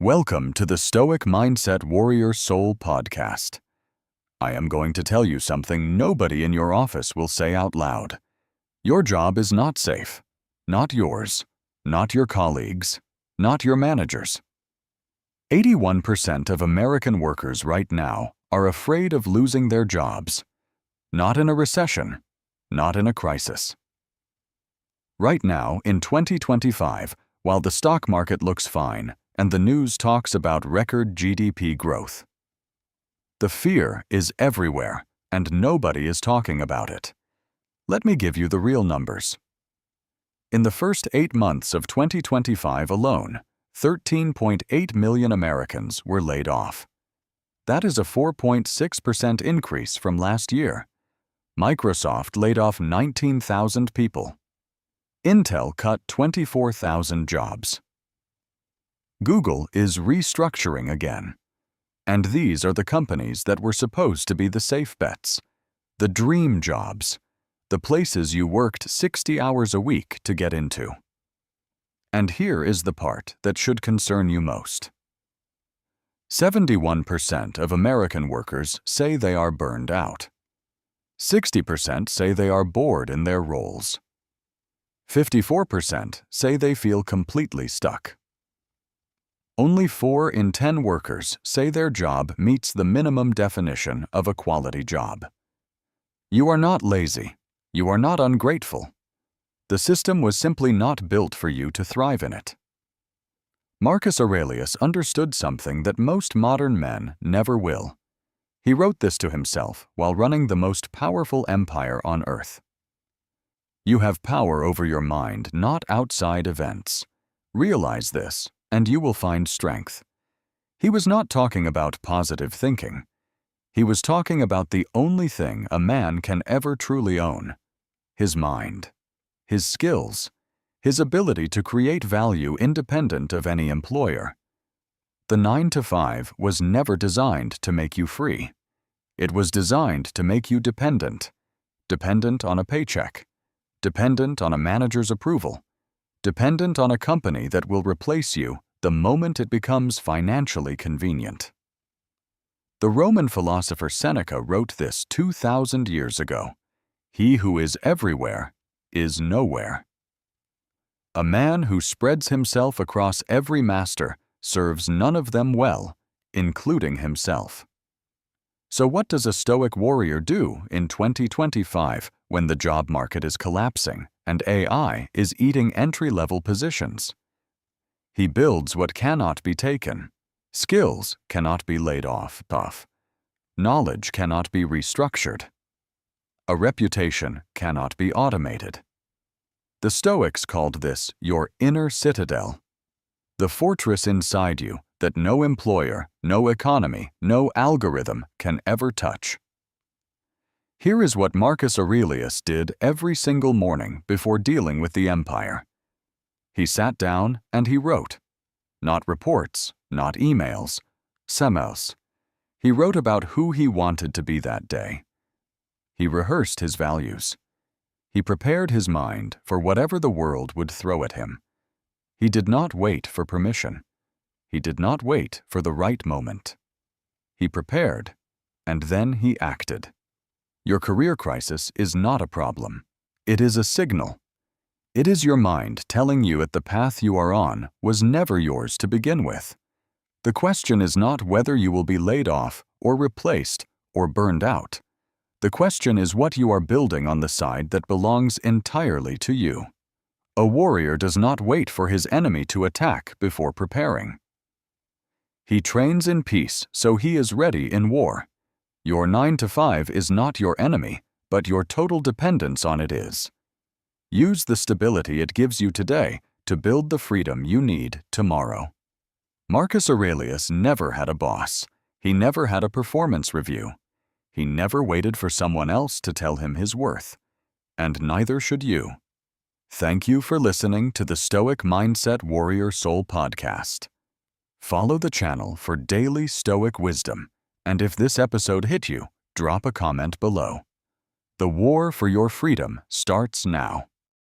Welcome to the Stoic Mindset Warrior Soul podcast. I am going to tell you something nobody in your office will say out loud. Your job is not safe. Not yours. Not your colleagues. Not your managers. 81% of American workers right now are afraid of losing their jobs. Not in a recession. Not in a crisis. Right now, in 2025, while the stock market looks fine, and the news talks about record GDP growth, the fear is everywhere, and nobody is talking about it. Let me give you the real numbers. In the first 8 months of 2025 alone, 13.8 million Americans were laid off. That is a 4.6% increase from last year. Microsoft laid off 19,000 people. Intel cut 24,000 jobs. Google is restructuring again. And these are the companies that were supposed to be the safe bets, the dream jobs, the places you worked 60 hours a week to get into. And here is the part that should concern you most. 71% of American workers say they are burned out. 60% say they are bored in their roles. 54% say they feel completely stuck. Only 4 in 10 workers say their job meets the minimum definition of a quality job. You are not lazy. You are not ungrateful. The system was simply not built for you to thrive in it. Marcus Aurelius understood something that most modern men never will. He wrote this to himself while running the most powerful empire on earth. You have power over your mind, not outside events. Realize this, and you will find strength. He was not talking about positive thinking. He was talking about the only thing a man can ever truly own: his mind, his skills, his ability to create value independent of any employer. The 9-to-5 was never designed to make you free. It was designed to make you dependent. Dependent on a paycheck. Dependent on a manager's approval. Dependent on a company that will replace you the moment it becomes financially convenient. The Roman philosopher Seneca wrote this 2,000 years ago. He who is everywhere is nowhere. A man who spreads himself across every master serves none of them well, including himself. So what does a Stoic warrior do in 2025 when the job market is collapsing and AI is eating entry-level positions? He builds what cannot be taken. Skills cannot be laid off. Knowledge cannot be restructured. A reputation cannot be automated. The Stoics called this your inner citadel, the fortress inside you that no employer, no economy, no algorithm can ever touch. Here is what Marcus Aurelius did every single morning before dealing with the empire. He sat down and he wrote. Not reports, not emails, semos. He wrote about who he wanted to be that day. He rehearsed his values. He prepared his mind for whatever the world would throw at him. He did not wait for permission. He did not wait for the right moment. He prepared, and then he acted. Your career crisis is not a problem. It is a signal. It is your mind telling you that the path you are on was never yours to begin with. The question is not whether you will be laid off or replaced or burned out. The question is what you are building on the side that belongs entirely to you. A warrior does not wait for his enemy to attack before preparing. He trains in peace, so he is ready in war. Your 9-to-5 is not your enemy, but your total dependence on it is. Use the stability it gives you today to build the freedom you need tomorrow. Marcus Aurelius never had a boss. He never had a performance review. He never waited for someone else to tell him his worth. And neither should you. Thank you for listening to the Stoic Mindset Warrior Soul podcast. Follow the channel for daily Stoic wisdom, and if this episode hit you, drop a comment below. The war for your freedom starts now.